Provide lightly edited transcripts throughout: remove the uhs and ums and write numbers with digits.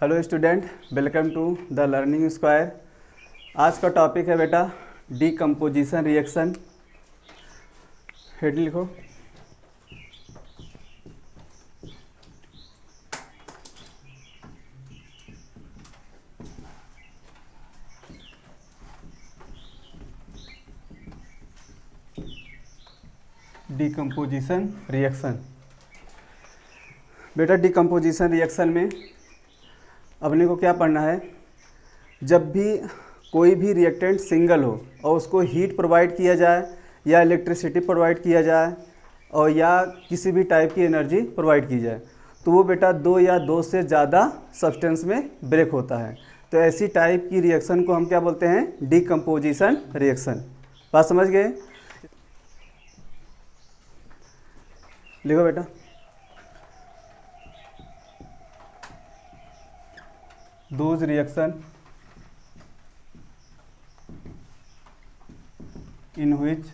Hello student, welcome to the learning square. आज का topic है बेटा डीकम्पोजिशन रिएक्शन। हेड लिखो। Decomposition reaction. बेटा डीकम्पोजिशन रिएक्शन में अपने को क्या पढ़ना है, जब भी कोई भी रिएक्टेंट सिंगल हो और उसको हीट प्रोवाइड किया जाए या इलेक्ट्रिसिटी प्रोवाइड किया जाए और या किसी भी टाइप की एनर्जी प्रोवाइड की जाए तो वो बेटा दो या दो से ज़्यादा सब्सटेंस में ब्रेक होता है। तो ऐसी टाइप की रिएक्शन को हम क्या बोलते हैं? Decomposition reaction. बात समझ गए? लिखो बेटा। Those reaction in which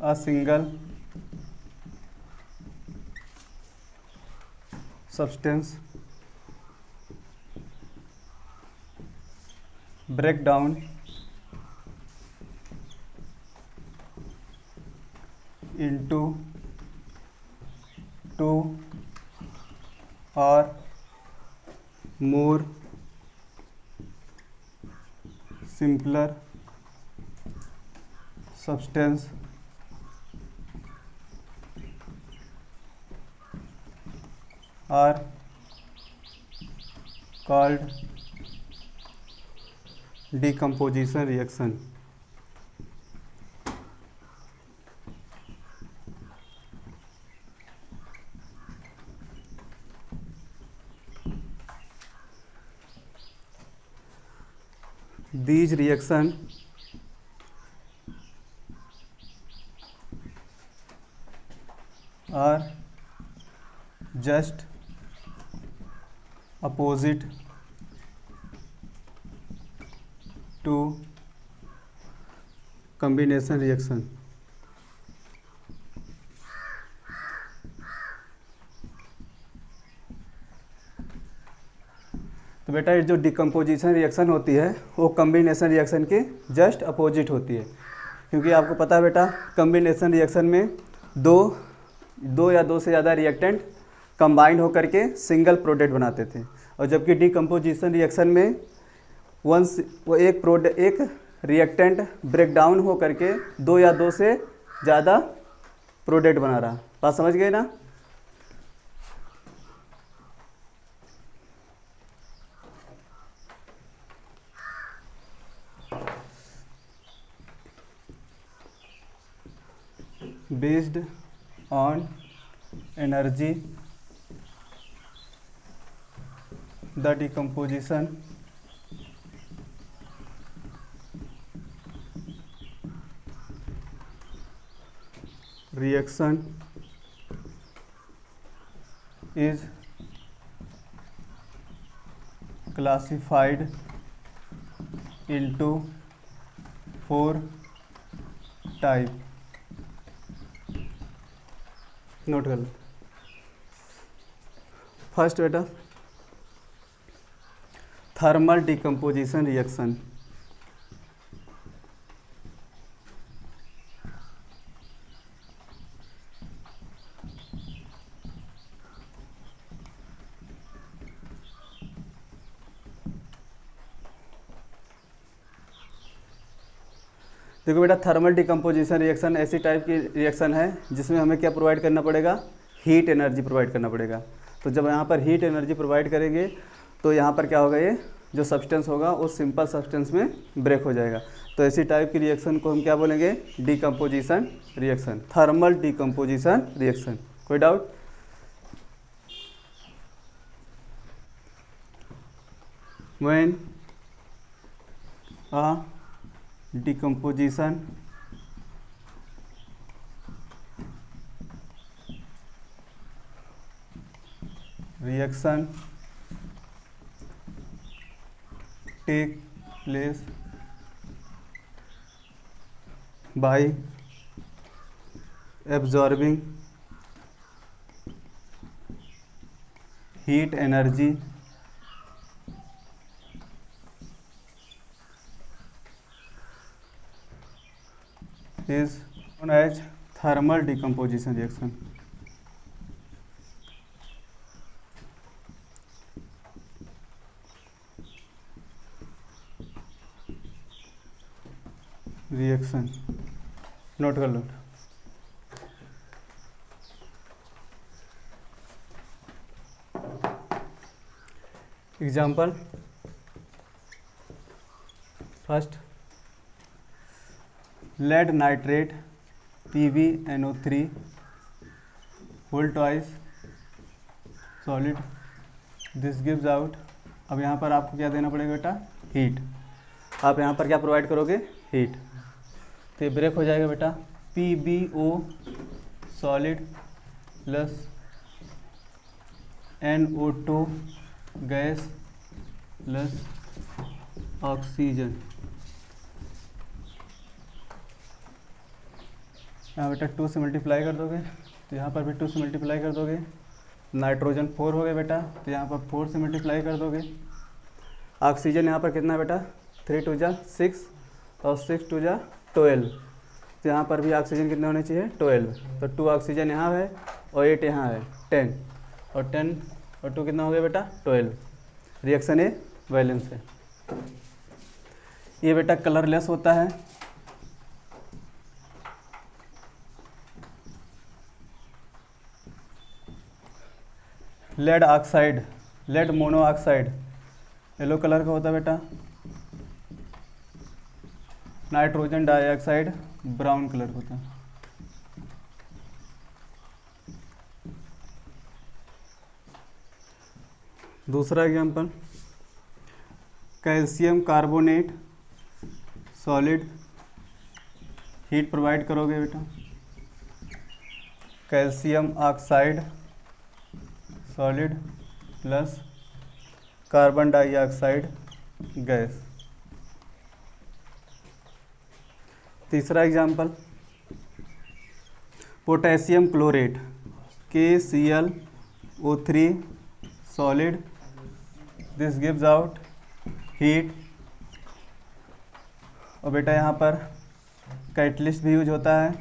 a single substance break down into two or more simpler substance are called decomposition reaction। These reaction are just opposite to combination reaction। तो बेटा ये जो डिकम्पोजिशन रिएक्शन होती है वो कम्बिनेशन रिएक्शन के just opposite होती है, क्योंकि आपको पता है बेटा कम्बिनेशन रिएक्शन में दो दो या दो से ज़्यादा रिएक्टेंट कंबाइंड होकर के सिंगल प्रोडक्ट बनाते थे, और जबकि डिकम्पोजिशन रिएक्शन में वो एक रिएक्टेंट ब्रेक डाउन हो करके दो या दो से ज़्यादा प्रोडक्ट बना रहा। बात समझ गए ना? Based on energy the decomposition reaction is classified into four type। Note कर लो। फर्स्ट बेटा थर्मल डिकम्पोजिशन रिएक्शन। देखो बेटा थर्मल डिकम्पोजिशन रिएक्शन ऐसी टाइप की रिएक्शन है जिसमें हमें क्या प्रोवाइड करना पड़ेगा? हीट एनर्जी प्रोवाइड करना पड़ेगा। तो जब यहाँ पर हीट एनर्जी प्रोवाइड करेंगे तो यहाँ पर क्या होगा, ये जो सब्सटेंस होगा वो सिंपल सब्सटेंस में ब्रेक हो जाएगा। तो ऐसी टाइप की रिएक्शन को हम क्या बोलेंगे? Decomposition reaction, thermal decomposition reaction. कोई doubt? When decomposition reaction take place by absorbing heat energy is known as thermal decomposition reaction. Reaction note कर लो। Example first, lead nitrate PbNO3 whole twice solid, this gives out. अब यहाँ पर आपको क्या देना पड़ेगा बेटा, हीट। आप यहाँ पर क्या प्रोवाइड करोगे, हीट। तो ये ब्रेक हो जाएगा बेटा, PbO solid plus NO2 gas plus oxygen. यहाँ बेटा 2 से मल्टीप्लाई कर दोगे तो यहाँ पर भी 2 से मल्टीप्लाई कर दोगे। नाइट्रोजन 4 हो गए बेटा, तो यहाँ पर 4 से मल्टीप्लाई कर दोगे। ऑक्सीजन यहाँ पर कितना बेटा, 3 2 जा 6 और 6 2 जा 12। तो यहाँ पर भी ऑक्सीजन कितने होने चाहिए, 12। तो 2 ऑक्सीजन यहाँ है और 8 यहाँ है, 10 और 10 और 2 कितना हो गया बेटा, 12। रिएक्शन ए वैलेंस है। ये बेटा कलरलेस होता है। Lead oxide, lead monoxide yellow colour का होता है बेटा। नाइट्रोजन डाइऑक्साइड ब्राउन कलर का होता है। दूसरा example, calcium carbonate solid, heat provide करोगे बेटा। Calcium oxide solid plus carbon dioxide gas. तीसरा example, potassium chlorate KClO3 solid, this gives out heat. और बेटा यहाँ पर कैटलिस्ट भी यूज होता है,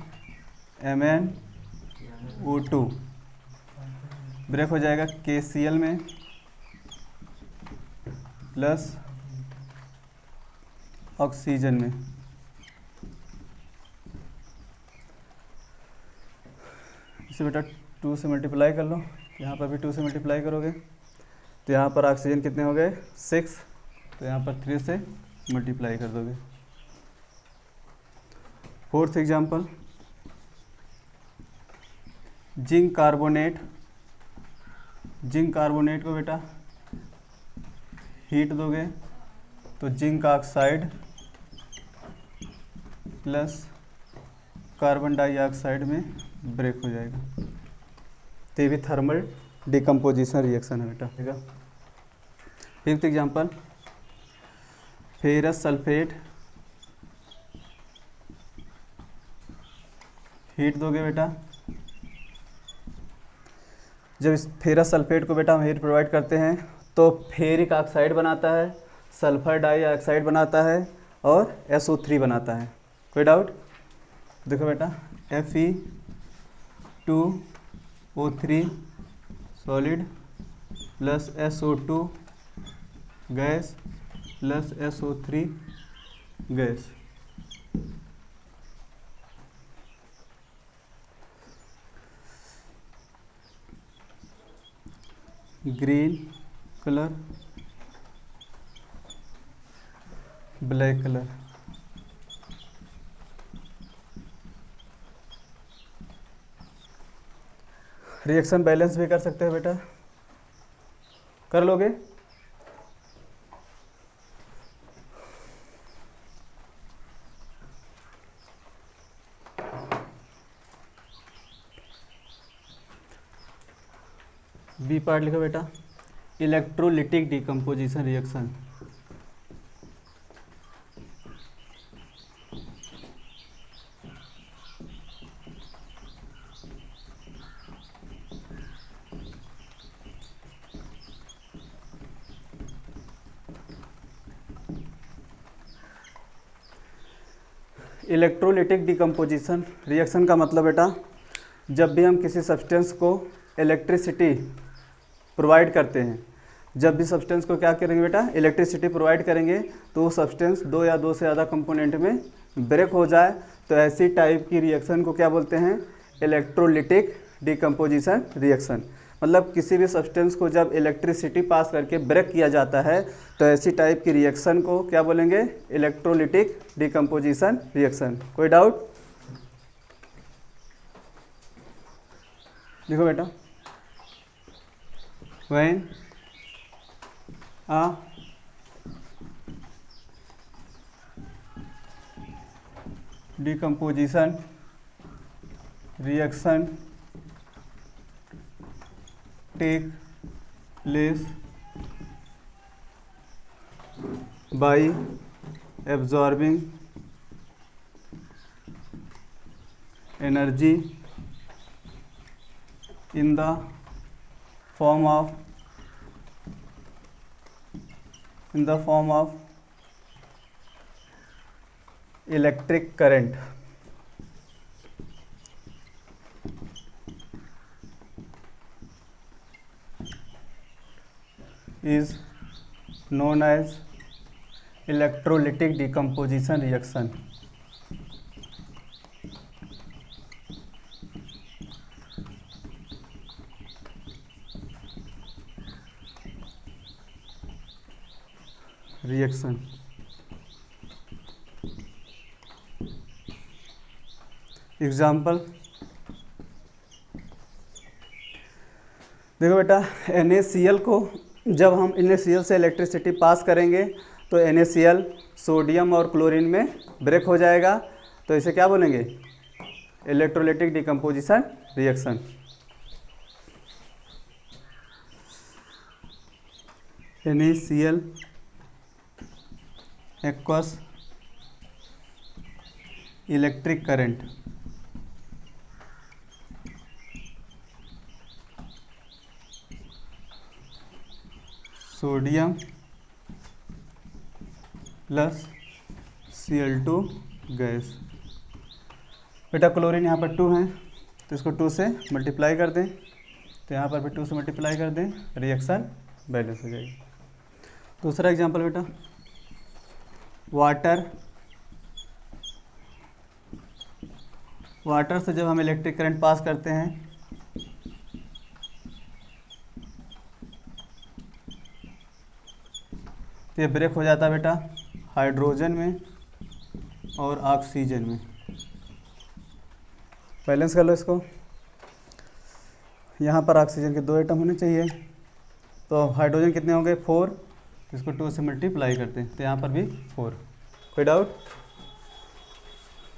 MnO2। ब्रेक हो जाएगा KCl में प्लस ऑक्सीजन में। इसे बेटा 2 से मल्टीप्लाई कर लो, यहाँ पर भी 2 से मल्टीप्लाई करोगे तो यहाँ पर ऑक्सीजन कितने हो गए, 6। तो यहाँ पर 3 से मल्टीप्लाई कर दोगे। Fourth example, zinc carbonate, zinc carbonate को बेटा हीट दोगे तो zinc oxide plus carbon dioxide में ब्रेक हो जाएगा। तो ये भी थर्मल डिकम्पोजिशन रिएक्शन है बेटा, ठीक है। Fifth example, ferrous sulphate, heat दोगे बेटा। जब इस फेरस सल्फेट को बेटा हम हीट प्रोवाइड करते हैं तो फेरिक ऑक्साइड बनाता है, सल्फर डाइऑक्साइड बनाता है और SO3 बनाता है। कोई डाउट? देखो बेटा, Fe2O3 solid plus SO2 gas plus SO3 gas. Green colour, black colour. Reaction balance भी कर सकते हैं बेटा, कर लोगे? बी पार्ट लिखो बेटा, electrolytic decomposition reaction. Electrolytic decomposition reaction का मतलब बेटा, जब भी हम किसी सब्सटेंस को इलेक्ट्रिसिटी प्रोवाइड करते हैं, जब भी सब्सटेंस को क्या करेंगे बेटा, इलेक्ट्रिसिटी प्रोवाइड करेंगे, तो वो सब्सटेंस दो या दो से ज़्यादा कंपोनेंट में ब्रेक हो जाए, तो ऐसी टाइप की रिएक्शन को क्या बोलते हैं, इलेक्ट्रोलिटिक डिकम्पोजिशन रिएक्शन। मतलब किसी भी सब्सटेंस को जब इलेक्ट्रिसिटी पास करके ब्रेक किया जाता है, तो ऐसी टाइप की रिएक्शन को क्या बोलेंगे, इलेक्ट्रोलिटिक डिकम्पोजिशन रिएक्शन। कोई डाउट? देखो बेटा, when a decomposition reaction take place by absorbing energy in the form of electric current is known as electrolytic decomposition reaction। Reaction example देखो बेटा, NaCl को जब हम NaCl से इलेक्ट्रिसिटी पास करेंगे, तो NaCl सोडियम और क्लोरीन में ब्रेक हो जाएगा, तो इसे क्या बोलेंगे, electrolytic decomposition reaction. NaCl aqueous electric current, sodium plus Cl2 gas. बेटा क्लोरीन यहाँ पर 2 है, तो इसको 2 से मल्टीप्लाई कर दें, तो यहाँ पर भी 2 से मल्टीप्लाई कर दें, रिएक्शन बैलेंस हो जाएगी। दूसरा एग्जांपल बेटा, वाटर से जब हम इलेक्ट्रिक करंट पास करते हैं, तो ये ब्रेक हो जाता है बेटा हाइड्रोजन में और ऑक्सीजन में। बैलेंस कर लो इसको, यहाँ पर ऑक्सीजन के 2 एटम होने चाहिए, तो हाइड्रोजन कितने होंगे, 4, तो इसको 2 से मल्टीप्लाई करते हैं, तो यहाँ पर भी 4। कोई doubt?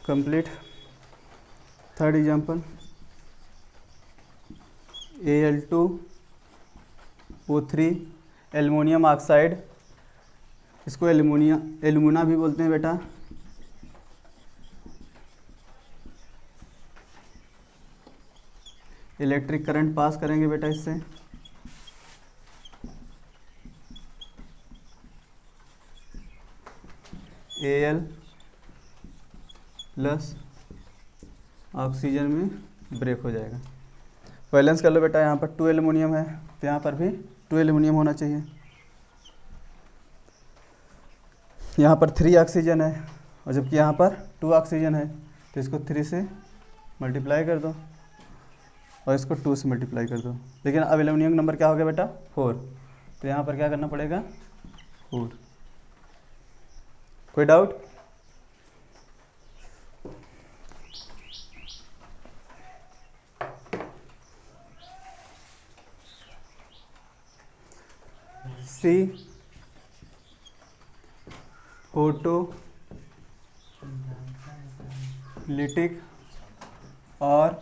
Complete. Third example, Al2O3 aluminium oxide, इसको एल्यूमिना भी बोलते हैं बेटा। इलेक्ट्रिक करंट पास करेंगे बेटा इससे, Al प्लस ऑक्सीजन में ब्रेक हो जाएगा। बैलेंस कर लो बेटा, यहाँ पर 2 एल्युमिनियम है, तो यहाँ पर भी 2 एल्युमिनियम होना चाहिए। यहाँ पर 3 ऑक्सीजन है, और जबकि यहाँ पर 2 ऑक्सीजन है, तो इसको 3 से मल्टीप्लाई कर दो और इसको 2 से मल्टीप्लाई कर दो। लेकिन अब एल्युमिनियम नंबर क्या हो गया बेटा, 4, तो यहाँ पर क्या करना पड़ेगा, 4। कोई डाउट? सी फोटोलिटिक और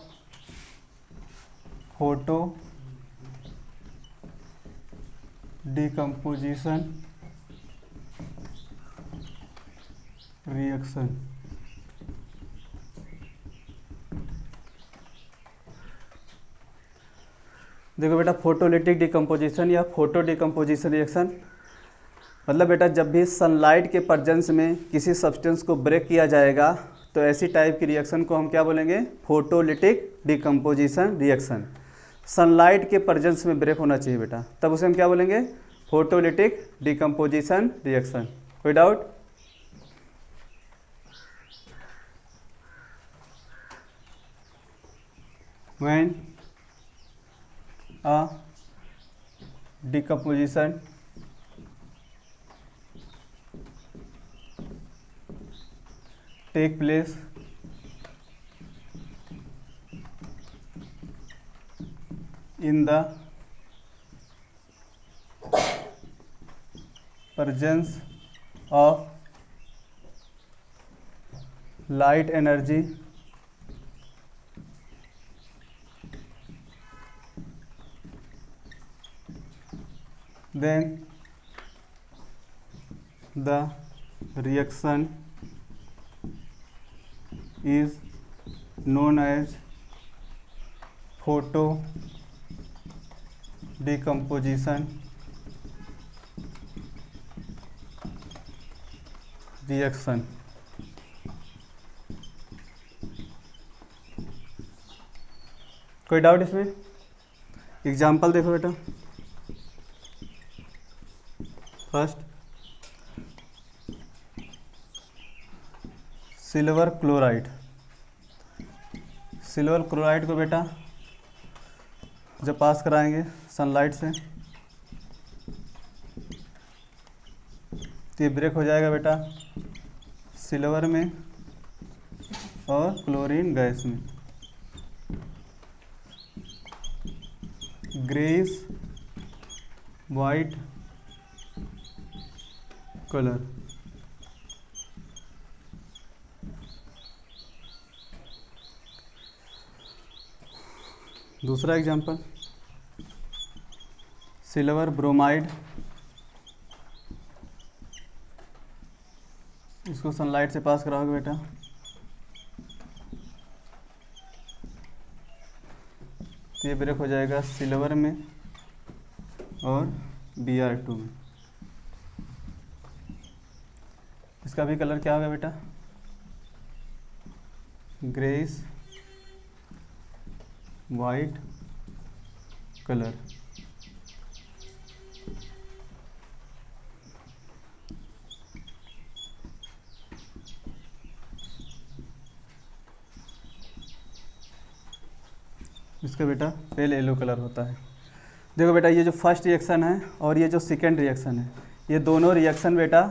फोटो डिकम्पोजिशन रिएक्शन। देखो बेटा, फोटोलिटिक डिकम्पोजिशन या फोटो डिकम्पोजिशन रिएक्शन मतलब बेटा, जब भी सनलाइट के प्रेजेंस में किसी सब्सटेंस को ब्रेक किया जाएगा, तो ऐसी टाइप की रिएक्शन को हम क्या बोलेंगे? Photolytic decomposition reaction. सनलाइट के प्रेजेंस में ब्रेक होना चाहिए बेटा, तब उसे हम क्या बोलेंगे? Photolytic decomposition reaction. कोई doubt? When a decomposition take place in the presence of light energy, then the reaction is known as photo decomposition reaction। कोई डाउट इसमें? एग्जाम्पल देखो बेटा। First, silver chloride. Silver chloride को बेटा जब पास कराएंगे sunlight से तो ये ब्रेक हो जाएगा बेटा सिल्वर में और क्लोरीन गैस में। Greyish white colour. दूसरा एग्जांपल, सिल्वर ब्रोमाइड। इसको सनलाइट से पास कराओगे बेटा तो ये ब्रेक हो जाएगा सिल्वर में और Br2 में। इसका भी कलर क्या होगा बेटा? Greyish white colour. इसका बेटा पेल येलो कलर होता है। देखो बेटा ये जो फर्स्ट रिएक्शन है और ये जो सेकेंड रिएक्शन है, ये दोनों रिएक्शन बेटा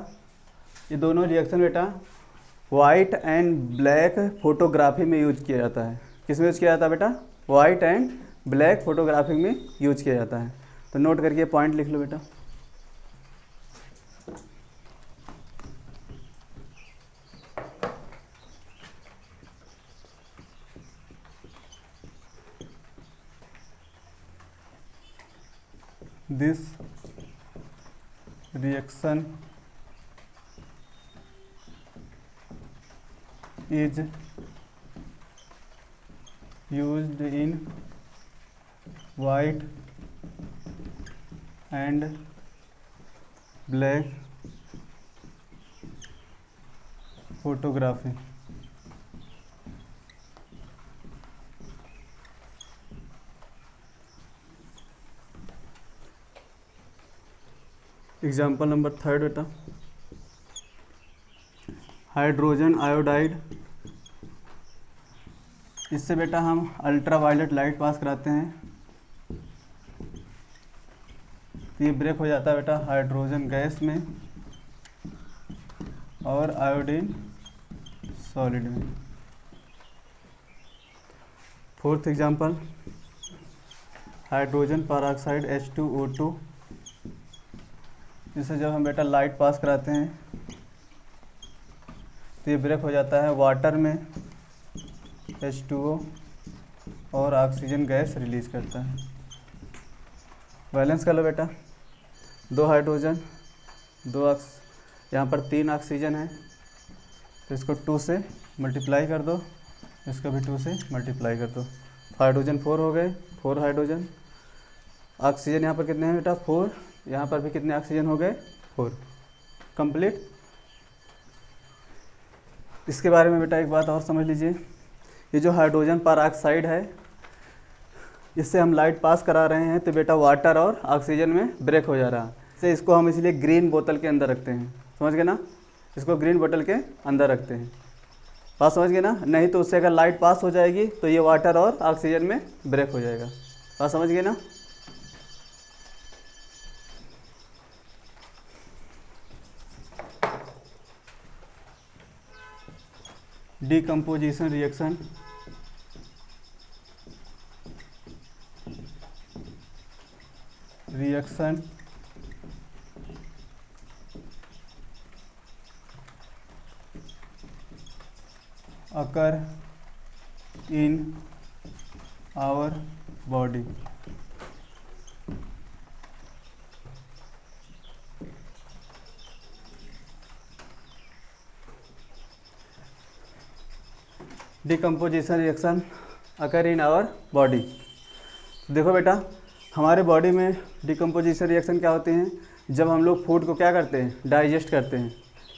वाइट एंड ब्लैक फोटोग्राफी में यूज किया जाता है। किस में यूज किया जाता है बेटा? वाइट एंड ब्लैक फोटोग्राफी में यूज किया जाता है। तो नोट करके पॉइंट लिख लो बेटा। This reaction is used in white and black photography। Example number third बेटा, हाइड्रोजन आयोडाइड। इससे बेटा हम अल्ट्रा वायलेट लाइट पास कराते हैं तो ये ब्रेक हो जाता है बेटा हाइड्रोजन गैस में और आयोडीन सॉलिड में। Fourth example, hydrogen peroxide H2O2। इसे जब हम बेटा लाइट पास कराते हैं तो ये ब्रेक हो जाता है वाटर में H2O और ऑक्सीजन गैस रिलीज करता है। बैलेंस कर लो बेटा, 2 हाइड्रोजन 2 यहाँ पर 3 ऑक्सीजन है तो इसको 2 से मल्टीप्लाई कर दो, इसको भी 2 से मल्टीप्लाई कर दो। हाइड्रोजन 4 हो गए, 4 हाइड्रोजन। ऑक्सीजन यहाँ पर कितने हैं बेटा? 4। यहाँ पर भी कितने ऑक्सीजन हो गए? 4। कंप्लीट। इसके बारे में बेटा एक बात और समझ लीजिए, ये जो हाइड्रोजन परऑक्साइड है, इससे हम लाइट पास करा रहे हैं तो बेटा वाटर और ऑक्सीजन में ब्रेक हो जा रहा है। से इसको हम इसलिए ग्रीन बोतल के अंदर रखते हैं, समझ गए ना, इसको ग्रीन बोतल के अंदर रखते हैं, बात समझ गए ना। नहीं तो उससे अगर लाइट पास हो जाएगी तो ये वाटर और ऑक्सीजन में ब्रेक हो जाएगा, बात समझ गए ना। Decomposition reaction occur in our body। Decomposition reaction occur in our body. देखो बेटा, हमारे बॉडी में डिकम्पोजिशन रिएक्शन क्या होते हैं, जब हम लोग फूड को क्या करते हैं, डाइजेस्ट करते हैं।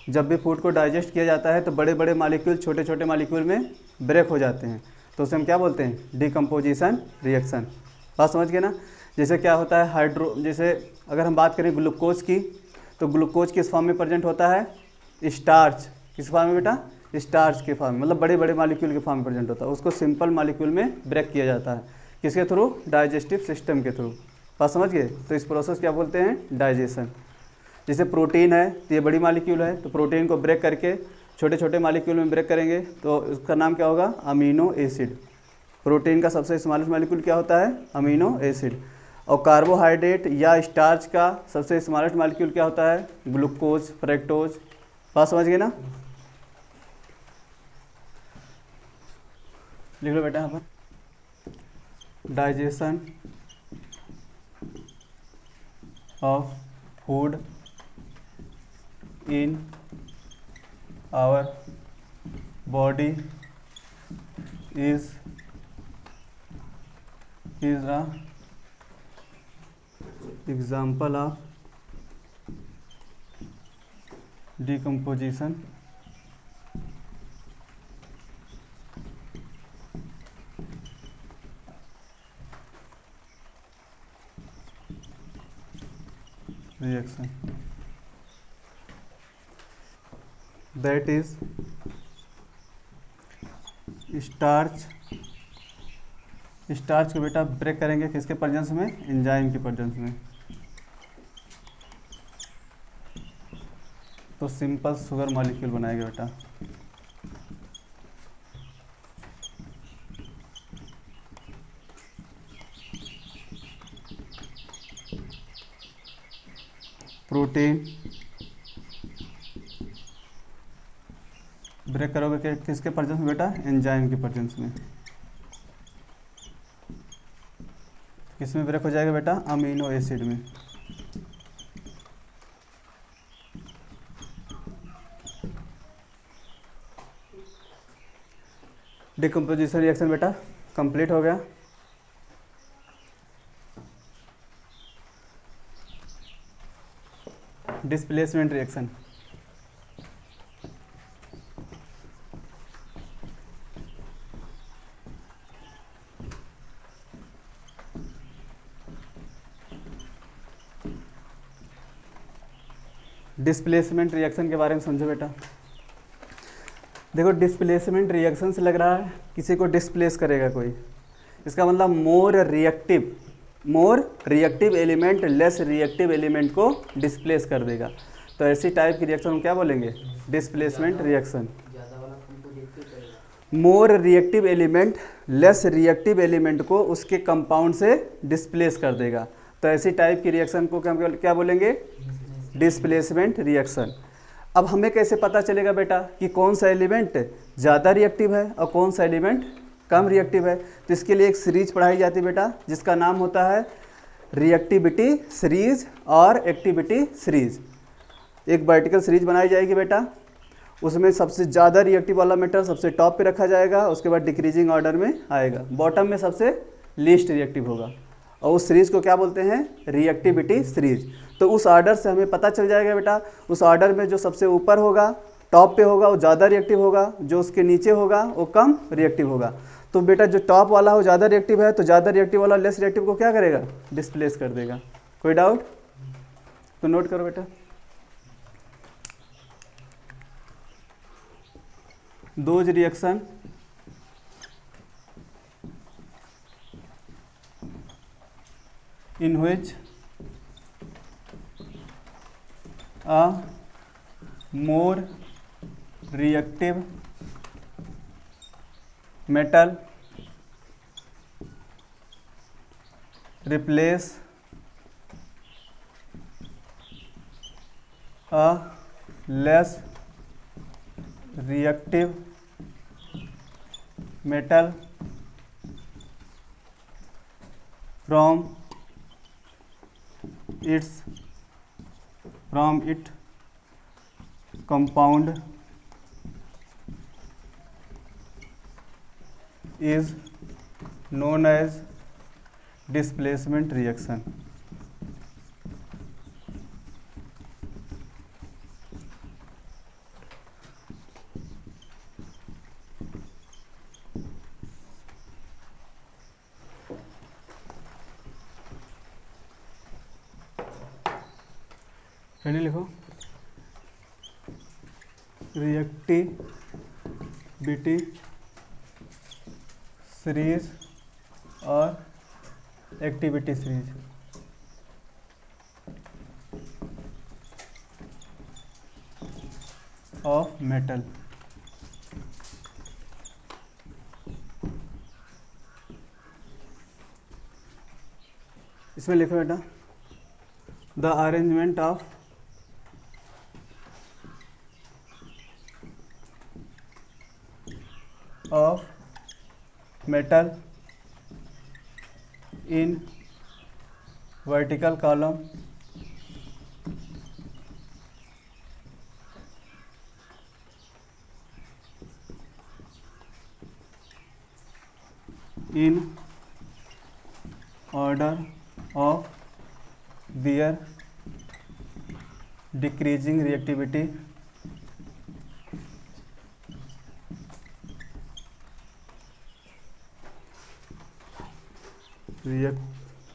जब भी फूड को डाइजेस्ट किया जाता है तो बड़े बड़े मालिक्यूल छोटे छोटे मालिक्यूल में ब्रेक हो जाते हैं, तो उसे हम क्या बोलते हैं, डिकम्पोजिशन रिएक्शन, बात समझ गए ना। जैसे क्या होता है, जैसे अगर हम बात करें ग्लूकोज की, तो ग्लूकोज किस फॉर्म में प्रेजेंट होता है, स्टार्च। किस फॉर्म में बेटा, स्टार्च के फॉर्म में, मतलब बड़े बड़े मालिक्यूल के फॉर्म में प्रेजेंट होता है। उसको सिंपल मालिक्यूल में ब्रेक किया जाता है, किसके थ्रू, डाइजेस्टिव सिस्टम के थ्रू, बात समझ गए। तो इस प्रोसेस क्या बोलते हैं, डाइजेशन। जैसे प्रोटीन है तो ये बड़ी मालिक्यूल है, तो प्रोटीन को ब्रेक करके छोटे छोटे मालिक्यूल में ब्रेक करेंगे तो उसका नाम क्या होगा, अमीनो एसिड। प्रोटीन का सबसे स्मॉलेस्ट मालिक्यूल क्या होता है, अमीनो एसिड। और कार्बोहाइड्रेट या स्टार्च का सबसे स्मॉलेस्ट मालिक्यूल क्या होता है, ग्लूकोज, फ्रक्टोज, बात समझ गए ना। लिख लो बेटा यहाँ पर, digestion of food in our body is a example of decomposition reaction, that is starch को बेटा ब्रेक करेंगे किसके प्रेजेंस में, एंजाइम के प्रेजेंस में, तो सिंपल शुगर मॉलिक्यूल बनाएंगे बेटा। प्रोटीन ब्रेक करोगे किसके प्रेजेंस में बेटा, एंजाइम के प्रेजेंस में। किसमें ब्रेक हो जाएगा बेटा, अमीनो एसिड में। डिकम्पोजिशन रिएक्शन बेटा कंप्लीट हो गया। डिस्प्लेसमेंट रिएक्शन, डिस्प्लेसमेंट रिएक्शन के बारे में समझो बेटा। देखो, डिस्प्लेसमेंट रिएक्शन से लग रहा है किसी को डिस्प्लेस करेगा कोई, इसका मतलब more reactive element less reactive element को डिस्प्लेस कर देगा। तो ऐसी टाइप की रिएक्शन हम क्या बोलेंगे, displacement reaction. More reactive element less reactive element को उसके कंपाउंड से डिस्प्लेस कर देगा, तो ऐसी टाइप की रिएक्शन को क्या बोलेंगे, डिस्प्लेसमेंट रिएक्शन। अब हमें कैसे पता चलेगा बेटा कि कौन सा एलिमेंट ज़्यादा रिएक्टिव है और कौन सा एलिमेंट कम रिएक्टिव है। तो इसके लिए एक सीरीज पढ़ाई जाती है बेटा, जिसका नाम होता है रिएक्टिविटी सीरीज और एक्टिविटी सीरीज। एक वर्टिकल सीरीज बनाई जाएगी बेटा, उसमें सबसे ज़्यादा रिएक्टिव वाला मेटल सबसे टॉप पे रखा जाएगा, उसके बाद डिक्रीजिंग ऑर्डर में आएगा, बॉटम में सबसे लीस्ट रिएक्टिव होगा, और उस सीरीज को क्या बोलते हैं, रिएक्टिविटी सीरीज। तो उस ऑर्डर से हमें पता चल जाएगा बेटा, उस ऑर्डर में जो सबसे ऊपर होगा टॉप पे होगा वो ज़्यादा रिएक्टिव होगा, जो उसके नीचे होगा वो कम रिएक्टिव होगा। तो बेटा जो टॉप वाला हो ज़्यादा रिएक्टिव है, तो ज़्यादा रिएक्टिव वाला लेस रिएक्टिव को क्या करेगा, डिस्प्लेस कर देगा। कोई डाउट? तो नोट करो बेटा, those reaction in which a more reactive metal replace a less reactive metal from its compound is known as displacement reaction। Heading लिखो, रिएक्टिविटी सीरीज और एक्टिविटी सीरीज। Of metal. इसमें लिखो बेटा, the arrangement of metal in vertical column in order of their decreasing reactivity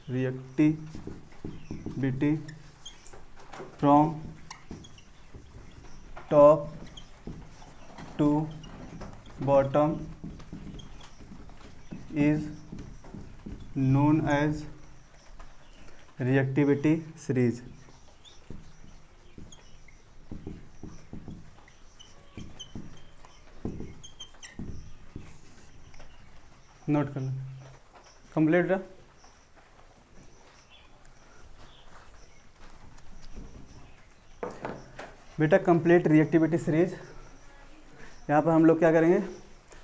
reactivity from top to bottom is known as reactivity series। Note कर लो, complete रहा। बेटा complete reactivity series, यहाँ पर हम लोग क्या करेंगे,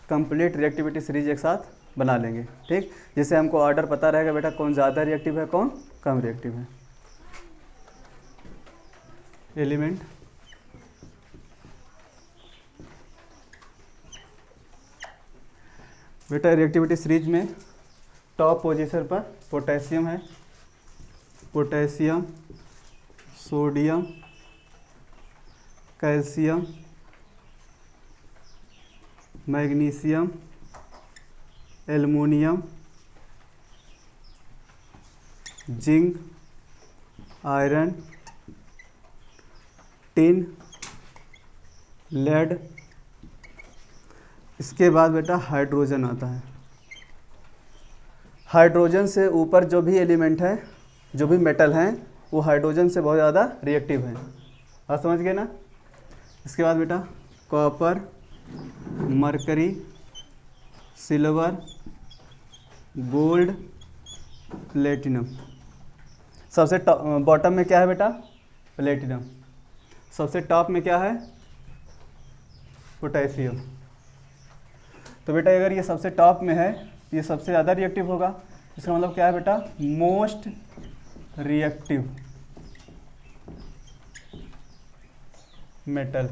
कंप्लीट रिएक्टिविटी सीरीज एक साथ बना लेंगे, ठीक। जिससे हमको ऑर्डर पता रहेगा बेटा कौन ज़्यादा रिएक्टिव है, कौन कम रिएक्टिव है। एलिमेंट बेटा रिएक्टिविटी सीरीज में टॉप पोजीशन पर पोटेशियम है, potassium, sodium, calcium, magnesium, aluminium, zinc, iron, tin, lead. इसके बाद बेटा हाइड्रोजन आता है। हाइड्रोजन से ऊपर जो भी एलिमेंट है, जो भी मेटल हैं, वो हाइड्रोजन से बहुत ज़्यादा रिएक्टिव हैं। आप समझ गए ना। इसके बाद बेटा copper, mercury, silver, gold, platinum. सबसे बॉटम में क्या है बेटा, प्लेटिनम। सबसे टॉप में क्या है, पोटेशियम। तो बेटा अगर ये सबसे टॉप में है, ये सबसे ज़्यादा रिएक्टिव होगा। इसका मतलब क्या है बेटा, मोस्ट रिएक्टिव मेटल।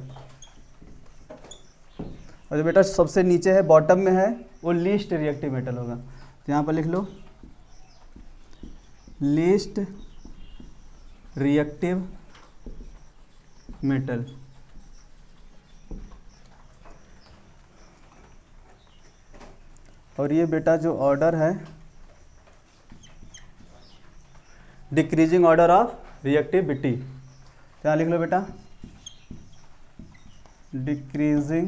और जो बेटा सबसे नीचे है, बॉटम में है, वो लीस्ट रिएक्टिव मेटल होगा। तो यहाँ पर लिख लो लीस्ट रिएक्टिव मेटल। और ये बेटा जो ऑर्डर है, डिक्रीजिंग ऑर्डर ऑफ रिएक्टिविटी, क्या लिख लो बेटा, decreasing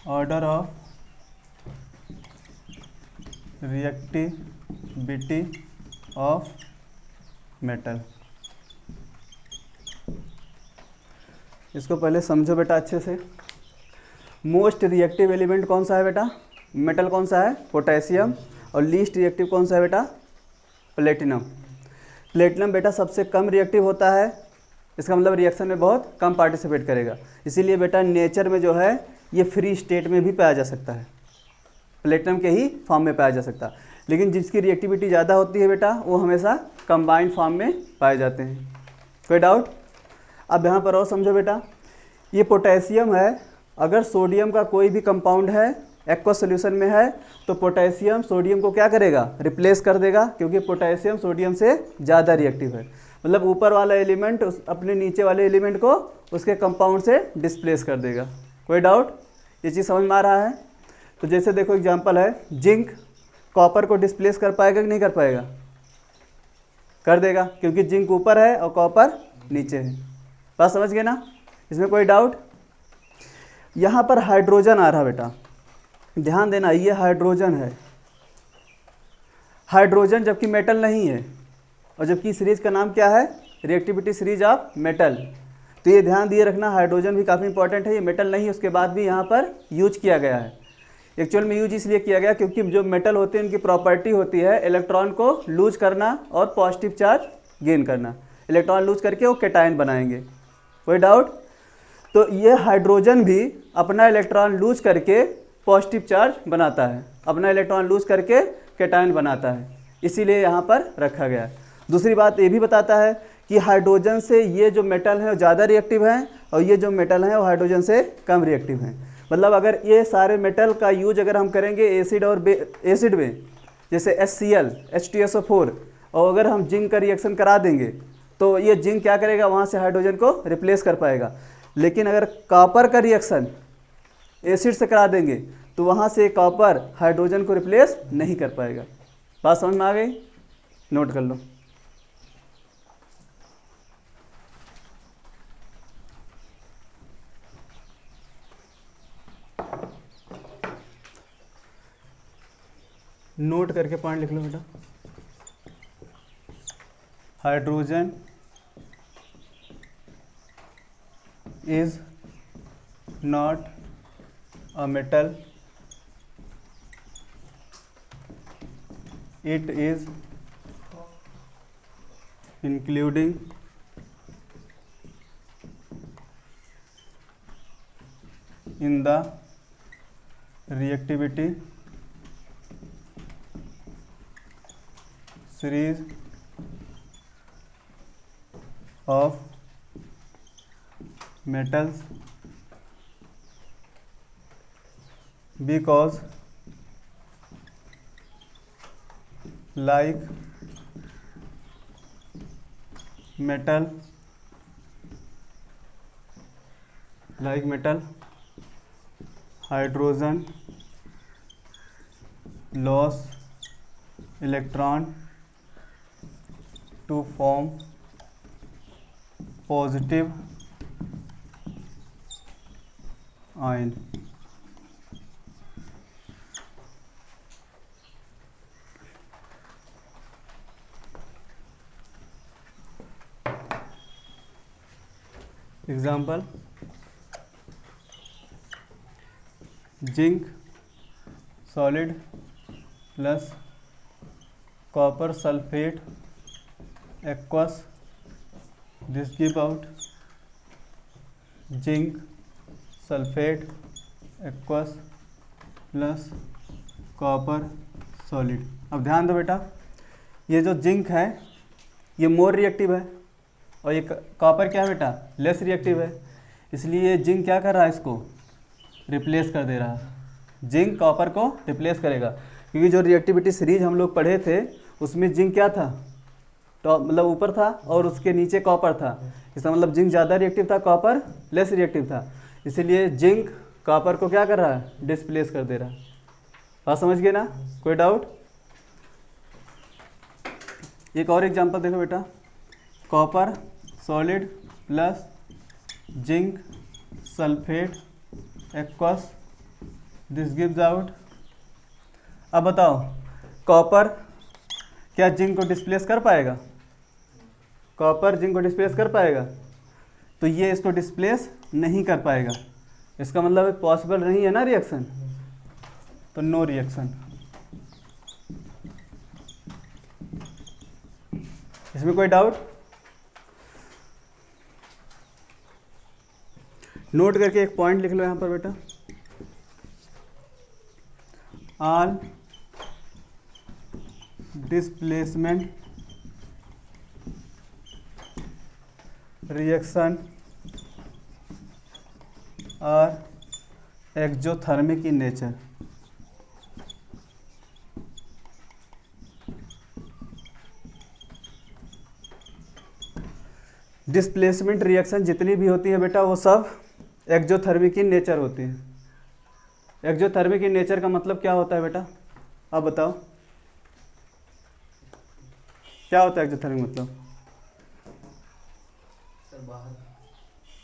order of reactivity of metal. इसको पहले समझो बेटा अच्छे से। मोस्ट रिएक्टिव एलिमेंट कौन सा है बेटा, मेटल कौन सा है, पोटेशियम, और लीस्ट रिएक्टिव कौन सा है बेटा, प्लेटिनम। प्लेटिनम बेटा सबसे कम रिएक्टिव होता है, इसका मतलब रिएक्शन में बहुत कम पार्टिसिपेट करेगा, इसीलिए बेटा नेचर में जो है ये फ्री स्टेट में भी पाया जा सकता है, प्लेटिनम के ही फॉर्म में पाया जा सकता है। लेकिन जिसकी रिएक्टिविटी ज़्यादा होती है बेटा वो हमेशा कंबाइंड फॉर्म में पाए जाते हैं। कोई डाउट? अब यहाँ पर और समझो बेटा, ये पोटेशियम है, अगर सोडियम का कोई भी कंपाउंड है एक्वस सोल्यूशन में है तो पोटेशियम सोडियम को क्या करेगा, रिप्लेस कर देगा, क्योंकि पोटेशियम सोडियम से ज़्यादा रिएक्टिव है। मतलब ऊपर वाला एलिमेंट अपने नीचे वाले एलिमेंट को उसके कंपाउंड से डिस्प्लेस कर देगा। कोई डाउट? ये चीज़ समझ में आ रहा है? तो जैसे देखो एग्जांपल है, जिंक कॉपर को डिस्प्लेस कर पाएगा कि नहीं कर पाएगा? कर देगा, क्योंकि जिंक ऊपर है और कॉपर नीचे है। बात समझ गए ना? इसमें कोई डाउट? यहाँ पर हाइड्रोजन आ रहा बेटा, ध्यान देना, ये हाइड्रोजन है, हाइड्रोजन जबकि मेटल नहीं है, और जबकि सीरीज का नाम क्या है, रिएक्टिविटी सीरीज ऑफ मेटल। तो ये ध्यान दिए रखना, हाइड्रोजन भी काफ़ी इंपॉर्टेंट है, ये मेटल नहीं है, उसके बाद भी यहाँ पर यूज किया गया है। एक्चुअल में यूज इसलिए किया गया क्योंकि जो मेटल होते हैं उनकी प्रॉपर्टी होती है इलेक्ट्रॉन को लूज करना और पॉजिटिव चार्ज गेन करना। इलेक्ट्रॉन लूज करके वो कैटायन बनाएंगे। कोई डाउट? तो ये हाइड्रोजन भी अपना इलेक्ट्रॉन लूज करके पॉजिटिव चार्ज बनाता है, अपना इलेक्ट्रॉन लूज करके कैटायन बनाता है, इसीलिए यहाँ पर रखा गया है। दूसरी बात ये भी बताता है कि हाइड्रोजन से ये जो मेटल है वो ज़्यादा रिएक्टिव हैं और ये जो मेटल हैं वो हाइड्रोजन से कम रिएक्टिव हैं। मतलब अगर ये सारे मेटल का यूज अगर हम करेंगे एसिड और एसिड में, जैसे HCl H2SO4, और अगर हम जिंक का रिएक्शन करा देंगे तो ये जिंक क्या करेगा, वहाँ से हाइड्रोजन को रिप्लेस कर पाएगा। लेकिन अगर कॉपर का रिएक्शन एसिड से करा देंगे तो वहाँ से कॉपर हाइड्रोजन को रिप्लेस नहीं कर पाएगा। बात समझ में आ गई? नोट कर लो। नोट करके पॉइंट लिख लो बेटा। Hydrogen is not a metal, it is including in the reactivity series of metals because like metal hydrogen loss electron to form positive ion। Example, zinc solid plus copper sulphate aqueous, this give out zinc sulfate aqueous plus copper solid. अब ध्यान दो बेटा, ये जो zinc है ये more reactive है और ये कॉपर क्या है बेटा, लेस रिएक्टिव है, इसलिए जिंक क्या कर रहा है, इसको रिप्लेस कर दे रहा है। जिंक कॉपर को रिप्लेस करेगा, क्योंकि जो रिएक्टिविटी सीरीज हम लोग पढ़े थे उसमें जिंक क्या था, तो मतलब ऊपर था और उसके नीचे कॉपर था। इसका मतलब जिंक ज़्यादा रिएक्टिव था, कॉपर लेस रिएक्टिव था, इसीलिए जिंक कॉपर को क्या कर रहा है, डिस्प्लेस कर दे रहा है। बात समझ गए ना, कोई डाउट? एक और एग्जांपल देखो बेटा, copper solid plus zinc sulphate aqueous, this gives out. अब बताओ कॉपर क्या जिंक को डिस्प्लेस कर पाएगा? कॉपर जिंक को डिस्प्लेस कर पाएगा? तो ये इसको डिस्प्लेस नहीं कर पाएगा, इसका मतलब पॉसिबल नहीं है ना रिएक्शन, तो नो रिएक्शन। इसमें कोई डाउट? नोट करके एक पॉइंट लिख लो यहां पर बेटा, all displacement reaction are exothermic in nature. Displacement reaction जितनी भी होती है बेटा वो सब एक्जोथर्मिक इन नेचर होती है। एक्जोथर्मिक इन नेचर का मतलब क्या होता है बेटा, आप बताओ क्या होता है एक्जोथर्मिक मतलब?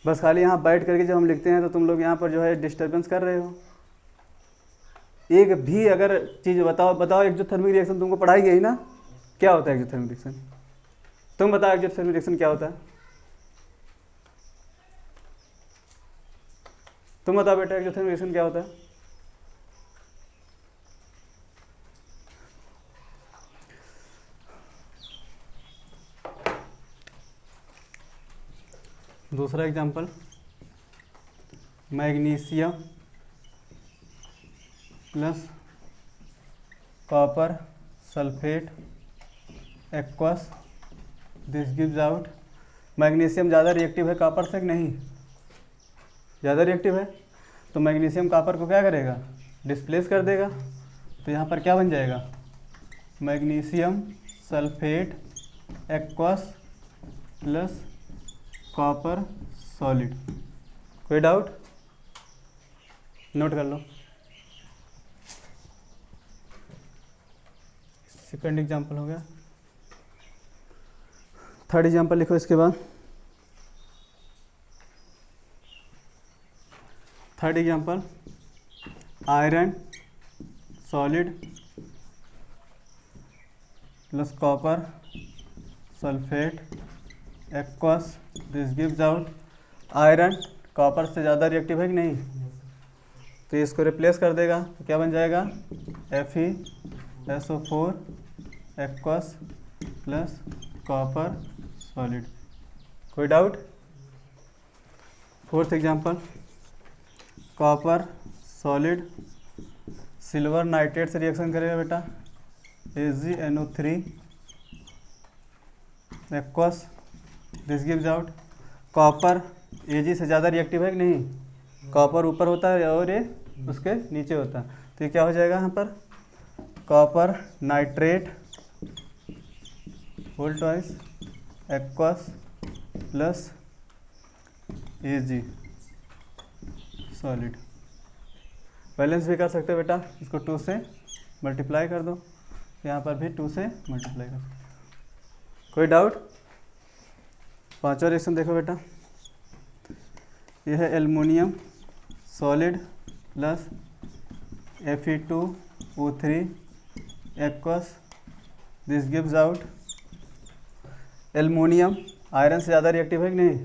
बस खाली यहाँ बैठ करके जब हम लिखते हैं तो तुम लोग यहाँ पर जो है डिस्टर्बेंस कर रहे हो। एक भी अगर चीज़ बताओ एक्जोथर्मिक रिएक्शन तुमको पढ़ाई गई ना, क्या होता है एक्जोथर्मिक रिएक्शन? तुम बताओ एक्जोथर्मिक रिएक्शन क्या होता है? तुम बताओ बेटा एक्जोथर्मिक रिएक्शन क्या होता है? दूसरा example, magnesium plus copper sulphate aqueous, this gives out. Magnesium ज़्यादा रिएक्टिव है कॉपर से कि नहीं? ज़्यादा रिएक्टिव है, तो मैग्नीशियम कॉपर को क्या करेगा, डिस्प्लेस कर देगा। तो यहाँ पर क्या बन जाएगा, magnesium sulphate aqueous plus copper solid. कोई डाउट? नोट कर लो। सेकंड एग्जांपल हो गया, थर्ड एग्जांपल लिखो इसके बाद। Third example, iron solid plus copper sulphate aqueous, this gives out. Iron copper से ज़्यादा रिएक्टिव है कि नहीं, तो इसको रिप्लेस कर देगा, तो क्या बन जाएगा, FeSO4 aqueous plus copper solid. कोई doubt? Fourth example, copper solid silver nitrate से रिएक्शन करेगा बेटा, AgNO3 aqueous, this gives out. Copper Ag से ज़्यादा रिएक्टिव है कि नहीं, कॉपर ऊपर होता है और ये उसके नीचे होता है, तो ये क्या हो जाएगा यहाँ पर, copper nitrate whole twice aqueous plus Ag solid. Balance भी कर सकते हो बेटा, इसको 2 से मल्टीप्लाई कर दो, यहाँ पर भी 2 से मल्टीप्लाई कर दो। कोई डाउट? पांचवा रिएक्शन देखो बेटा, यह है aluminium solid plus Fe2O3 aqueous, this gives out. Aluminium iron से ज़्यादा रिएक्टिव है कि नहीं,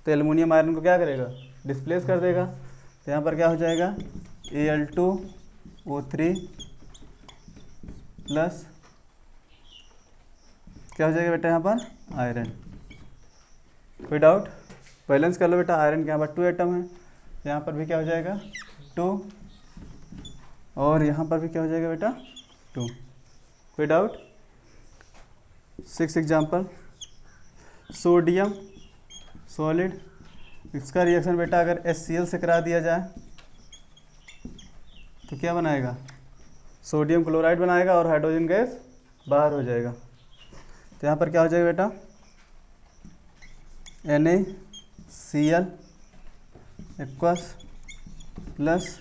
तो एल्युमिनियम आयरन को क्या करेगा, डिस्प्लेस कर देगा, तो यहाँ पर क्या हो जाएगा, Al2O3 प्लस क्या हो जाएगा बेटा यहाँ पर, आयरन। कोई डाउट? बैलेंस कर लो बेटा, आयरन के यहाँ पर 2 एटम है, यहाँ पर भी क्या हो जाएगा 2, और यहाँ पर भी क्या हो जाएगा बेटा 2। कोई डाउट? 6 एग्जांपल, सोडियम सॉलिड, इसका रिएक्शन बेटा अगर HCl से करा दिया जाए तो क्या बनाएगा, सोडियम क्लोराइड बनाएगा और हाइड्रोजन गैस बाहर हो जाएगा। तो यहाँ पर क्या हो जाएगा बेटा, NaCl aqueous plus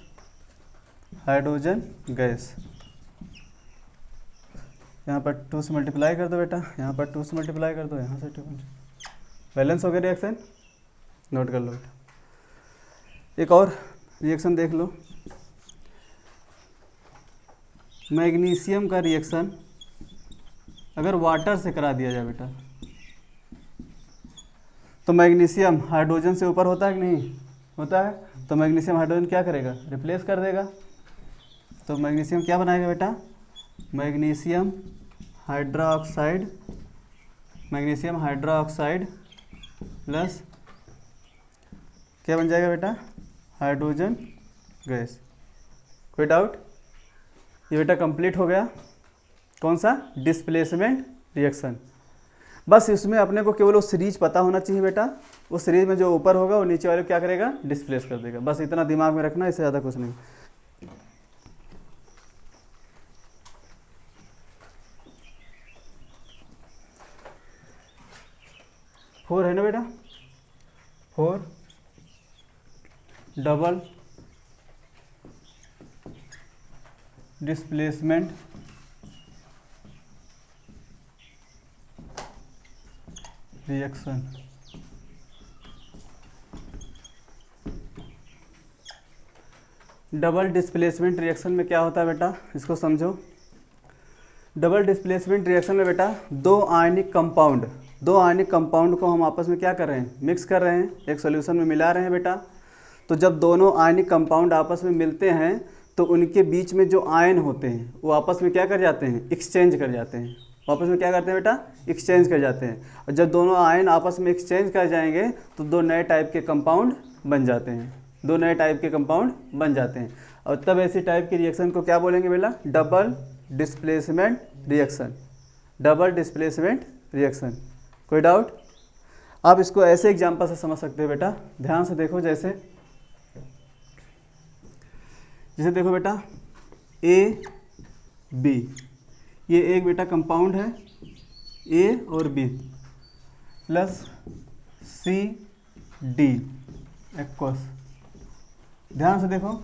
hydrogen gas. यहाँ पर 2 से मल्टीप्लाई कर दो बेटा, यहाँ पर 2 से मल्टीप्लाई कर दो, यहाँ से 2। बैलेंस हो गया रिएक्शन, नोट कर लो बेटा। एक और रिएक्शन देख लो, मैग्नीशियम का रिएक्शन अगर वाटर से करा दिया जाए बेटा, तो मैग्नीशियम हाइड्रोजन से ऊपर होता है कि नहीं होता है, तो मैग्नीशियम हाइड्रोजन क्या करेगा, रिप्लेस कर देगा। तो मैग्नीशियम क्या बनाएगा बेटा, magnesium hydroxide, magnesium hydroxide plus क्या बन जाएगा बेटा, हाइड्रोजन गैस। कोई डाउट? ये बेटा कंप्लीट हो गया कौन सा, डिस्प्लेसमेंट रिएक्शन। बस इसमें अपने को केवल वो सीरीज पता होना चाहिए बेटा, उस सीरीज में जो ऊपर होगा वो नीचे वाले को क्या करेगा, डिस्प्लेस कर देगा। बस इतना दिमाग में रखना, इससे ज़्यादा कुछ नहीं। फोर है ना बेटा, 4 double displacement reaction. Double displacement reaction में क्या होता है बेटा, इसको समझो। डबल डिस्प्लेसमेंट रिएक्शन में बेटा दो आयनिक कंपाउंड को हम आपस में क्या कर रहे हैं, मिक्स कर रहे हैं, एक सॉल्यूशन में मिला रहे हैं बेटा। तो जब दोनों आयनिक कंपाउंड आपस में मिलते हैं तो उनके बीच में जो आयन होते हैं वो आपस में क्या कर जाते हैं, एक्सचेंज कर जाते हैं। आपस में क्या करते हैं बेटा, एक्सचेंज कर जाते हैं। और जब दोनों आयन आपस में एक्सचेंज कर जाएंगे तो दो नए टाइप के कंपाउंड बन जाते हैं, दो नए टाइप के कंपाउंड बन जाते हैं। और तब ऐसी टाइप की रिएक्शन को क्या बोलेंगे बेटा, double displacement reaction. Double displacement reaction. कोई डाउट? आप इसको ऐसे एग्जांपल से समझ सकते हो बेटा, ध्यान से देखो। जैसे देखो बेटा ए बी, ये एक बेटा कंपाउंड है ए और B, plus C D aqueous. ध्यान से देखो,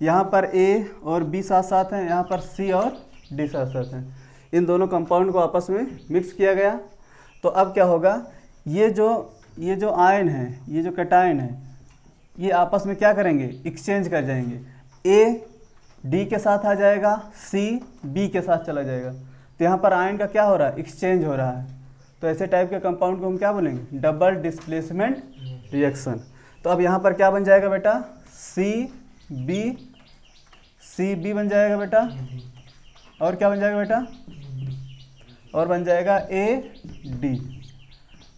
यहाँ पर ए और बी साथ साथ हैं, यहाँ पर सी और डी साथ साथ हैं। इन दोनों कंपाउंड को आपस में मिक्स किया गया। तो अब क्या होगा, ये जो आयन है, ये जो कैटायन है, ये आपस में क्या करेंगे, एक्सचेंज कर जाएंगे। ए डी के साथ आ जाएगा, सी बी के साथ चला जाएगा। तो यहाँ पर आयन का क्या हो रहा है, एक्सचेंज हो रहा है। तो ऐसे टाइप के कंपाउंड को हम क्या बोलेंगे, डबल डिस्प्लेसमेंट रिएक्शन। तो अब यहाँ पर क्या बन जाएगा बेटा, सी बी बन जाएगा बेटा, और क्या बन जाएगा बेटा, और बन जाएगा ए डी।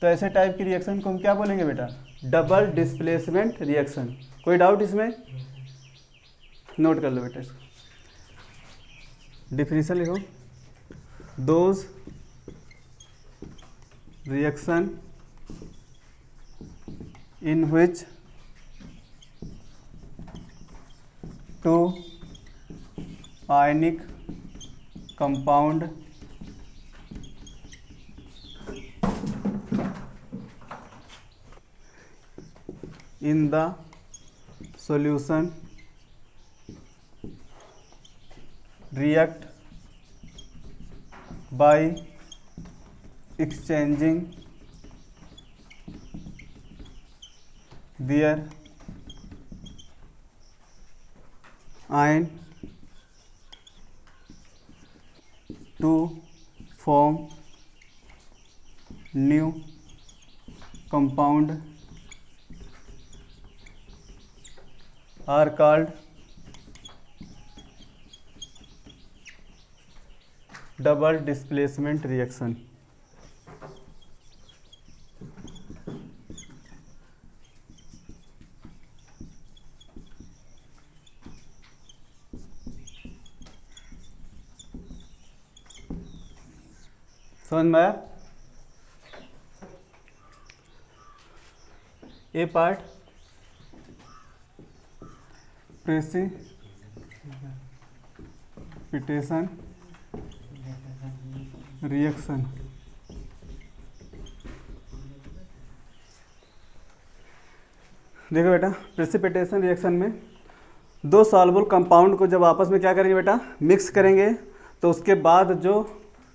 तो ऐसे टाइप की रिएक्शन को हम क्या बोलेंगे बेटा, डबल डिस्प्लेसमेंट रिएक्शन। कोई डाउट इसमें? नोट कर लो बेटा इसको, डिफिनीशन लिखो। Those reaction in which two ionic compound in the solution react by exchanging their ion to form new compound are called double displacement reaction। समझ में आया? ए पार्ट प्रेसिपिटेशन रिएक्शन। देखो बेटा, प्रेसिपिटेशन रिएक्शन में दो सॉल्युबल कंपाउंड को जब आपस में क्या करेंगे बेटा, मिक्स करेंगे, तो उसके बाद जो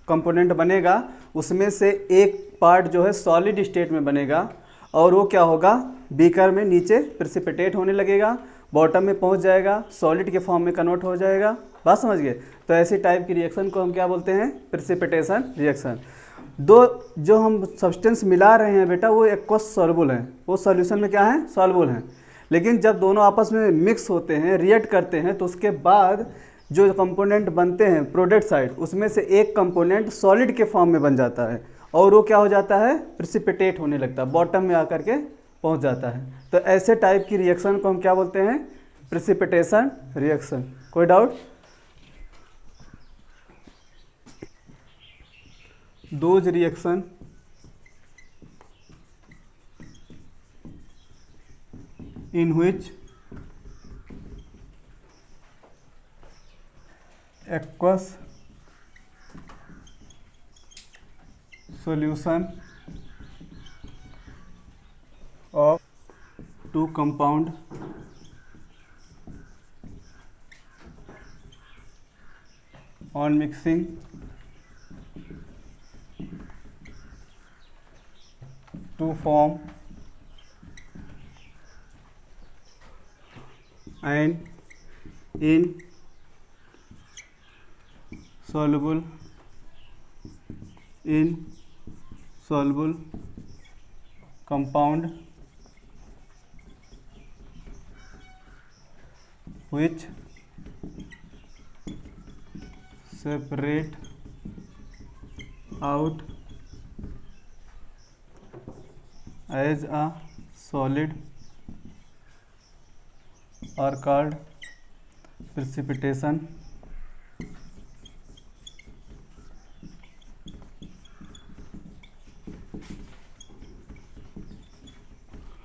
कंपोनेंट बनेगा उसमें से एक पार्ट जो है सॉलिड स्टेट में बनेगा, और वो क्या होगा, बीकर में नीचे प्रेसिपिटेट होने लगेगा, बॉटम में पहुंच जाएगा, सॉलिड के फॉर्म में कन्वर्ट हो जाएगा। बात समझ गए? तो ऐसी टाइप की रिएक्शन को हम क्या बोलते हैं, प्रेसिपिटेशन रिएक्शन। दो जो हम सब्सटेंस मिला रहे हैं बेटा वो एक्वस सॉल्युबल हैं, वो सॉल्यूशन में क्या है, सॉल्युबल हैं, लेकिन जब दोनों आपस में मिक्स होते हैं, रिएक्ट करते हैं, तो उसके बाद जो कंपोनेंट बनते हैं प्रोडक्ट साइड, उसमें से एक कंपोनेंट सॉलिड के फॉर्म में बन जाता है, और वो क्या हो जाता है, प्रेसिपिटेट होने लगता है, बॉटम में आकर के पहुंच जाता है। तो ऐसे टाइप की रिएक्शन को हम क्या बोलते हैं, प्रेसिपिटेशन रिएक्शन। कोई doubt? Those reaction in which aqueous solution of two compound on mixing to form and insoluble compound which separate out as a solid are called precipitation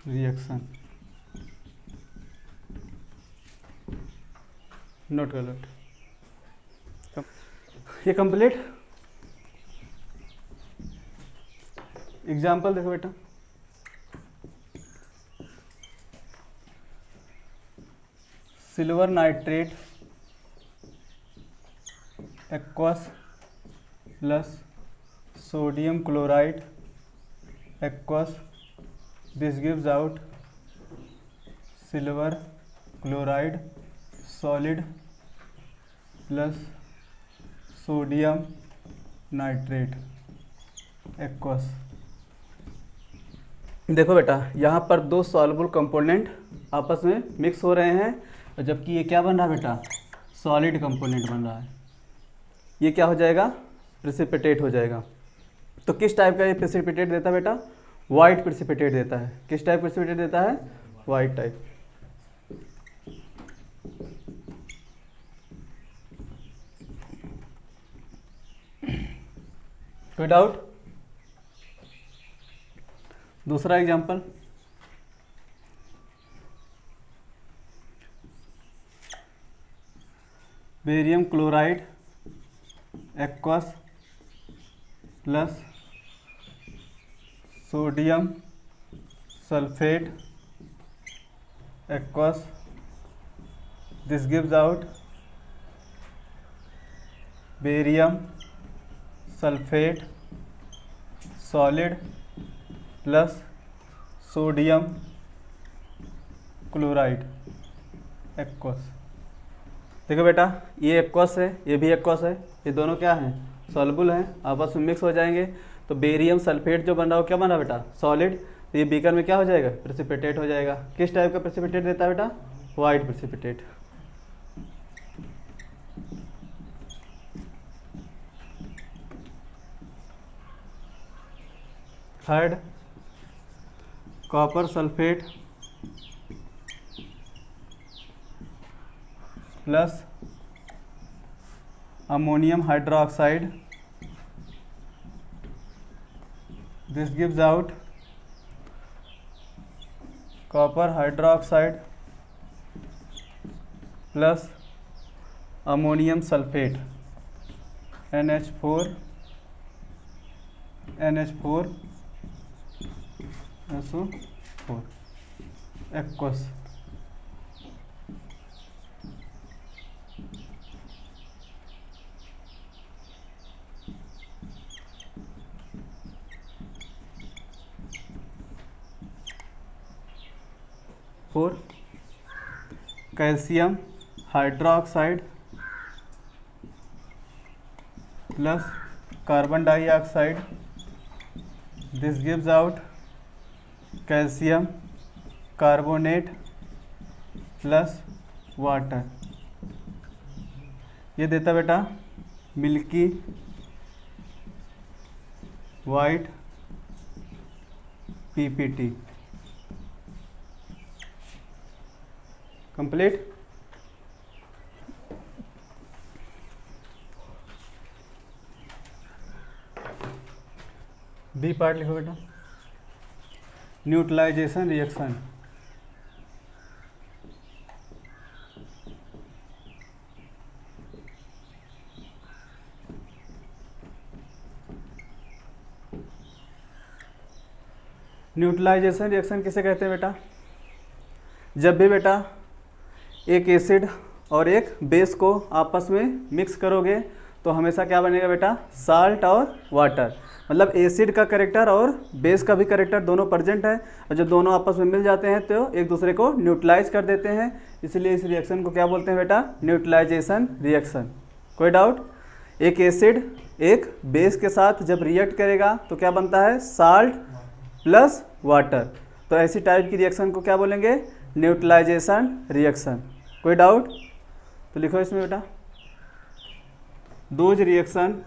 reaction. Note कर लो ये complete. Example देखो बेटा, silver nitrate aqueous plus sodium chloride aqueous, this gives out silver chloride solid plus sodium nitrate aqueous। देखो बेटा यहाँ पर दो soluble component आपस में मिक्स हो रहे हैं, और जबकि ये क्या बन रहा है बेटा, सॉलिड कंपोनेंट बन रहा है, ये क्या हो जाएगा, प्रेसिपिटेट हो जाएगा। तो किस टाइप का ये प्रेसिपिटेट देता है बेटा, वाइट प्रेसिपिटेट देता है। किस टाइप प्रेसिपिटेट देता है, वाइट टाइप। कोई डाउट? दूसरा example, barium chloride aqueous plus sodium sulphate aqueous, this gives out barium sulfate solid plus sodium chloride aqueous. देखो बेटा ये एक्वस है, ये भी एक्वस है, ये दोनों क्या हैं, सॉल्युबल हैं, आपस में मिक्स हो जाएंगे, तो बेरियम सल्फेट जो बन रहा है वो क्या बन रहा है बेटा, सॉलिड, तो ये बीकर में क्या हो जाएगा, प्रेसिपिटेट हो जाएगा। किस टाइप का प्रेसिपिटेट देता है बेटा, white precipitate. Third, copper sulphate plus ammonium hydroxide, this gives out copper hydroxide plus ammonium sulfate NH4 SO4 aqueous। H2SO4 calcium hydroxide plus carbon dioxide, this gives out calcium carbonate plus water. ये देता बेटा milky white PPT। Complete. B part लिखो बेटा, neutralisation reaction. Neutralisation reaction किसे कहते हैं बेटा? जब भी बेटा एक एसिड और एक बेस को आपस में मिक्स करोगे तो हमेशा क्या बनेगा बेटा? साल्ट और वाटर। मतलब एसिड का कैरेक्टर और बेस का भी कैरेक्टर दोनों प्रेजेंट है, और जब दोनों आपस में मिल जाते हैं तो एक दूसरे को न्यूट्रलाइज कर देते हैं, इसलिए इस रिएक्शन को क्या बोलते हैं बेटा? Neutralisation reaction. कोई डाउट? एक एसिड एक बेस के साथ जब रिएक्ट करेगा तो क्या बनता है? Salt plus water. तो ऐसी टाइप की रिएक्शन को क्या बोलेंगे? Neutralisation reaction. कोई डाउट? तो लिखो इसमें बेटा, those reaction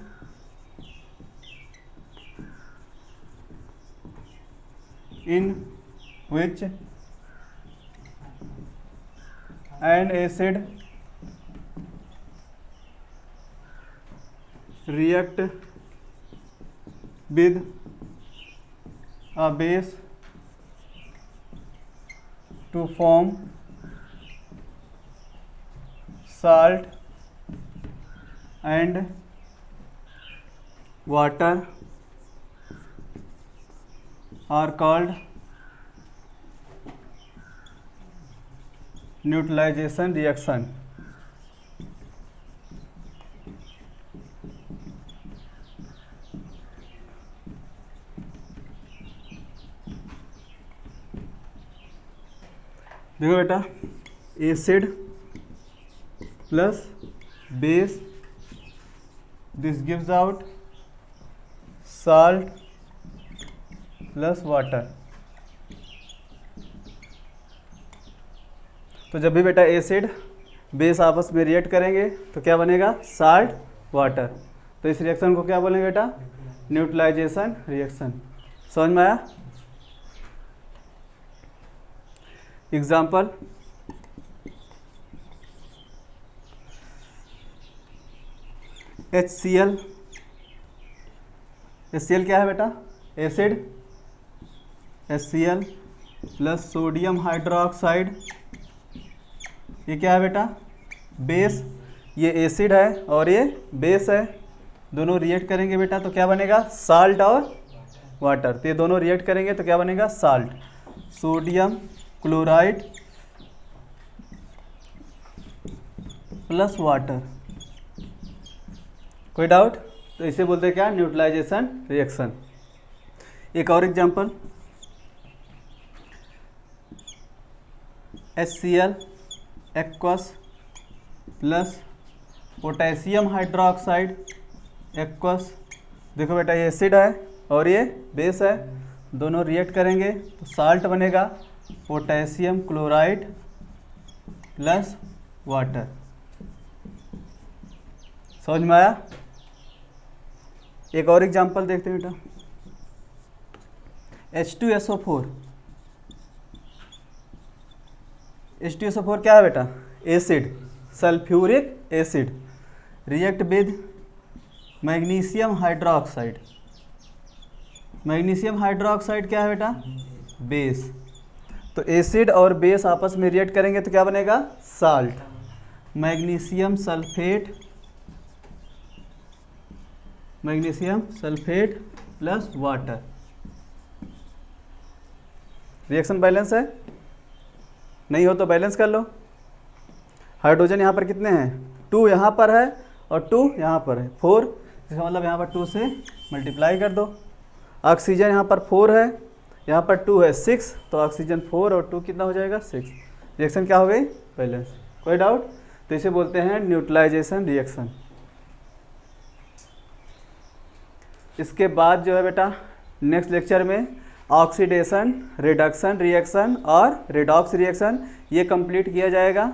in which an acid react with a base to form salt and water are called neutralisation reaction. देखो बेटा, acid plus base, this gives out salt plus water. तो जब भी बेटा एसिड बेस आपस में रिएक्ट करेंगे तो क्या बनेगा? Salt water. तो इस रिएक्शन को क्या बोलेंगे बेटा? Neutralisation reaction. समझ में आया? Example, HCl। HCl क्या है बेटा? Acid, HCl plus sodium hydroxide, ये क्या है बेटा? बेस। ये एसिड है और ये बेस है, दोनों रिएक्ट करेंगे बेटा तो क्या बनेगा? साल्ट और वाटर। तो ये दोनों रिएक्ट करेंगे तो क्या बनेगा? Salt. Sodium chloride plus water. कोई डाउट? तो इसे बोलते हैं क्या? Neutralisation reaction. एक और example, HCl aqueous plus potassium hydroxide aqueous. देखो बेटा, ये एसिड है और ये बेस है, दोनों रिएक्ट करेंगे तो साल्ट बनेगा, पोटेशियम क्लोराइड प्लस वाटर। समझ में आया? एक और एग्जांपल देखते हैं बेटा, H2SO4। H2SO4 क्या है बेटा? Acid, sulphuric acid, react with magnesium hydroxide. Magnesium hydroxide क्या है बेटा? बेस। तो एसिड और बेस आपस में रिएक्ट करेंगे तो क्या बनेगा? Salt. Magnesium sulphate, magnesium sulphate plus water. Reaction balance है? नहीं हो तो बैलेंस कर लो। हाइड्रोजन यहाँ पर कितने हैं? 2 यहाँ पर है और 2 यहाँ पर है, 4। इसका मतलब यहाँ पर 2 से मल्टीप्लाई कर दो। ऑक्सीजन यहाँ पर 4 है, यहाँ पर 2 है 6, तो ऑक्सीजन 4 और 2 कितना हो जाएगा 6। रिएक्शन क्या हो गई, बैलेंस। कोई डाउट? तो इसे बोलते हैं न्यूट्रलाइजेशन रिएक्शन। इसके बाद जो है बेटा नेक्स्ट लेक्चर में ऑक्सीडेशन, रिडक्शन रिएक्शन और रेडॉक्स रिएक्शन ये कंप्लीट किया जाएगा।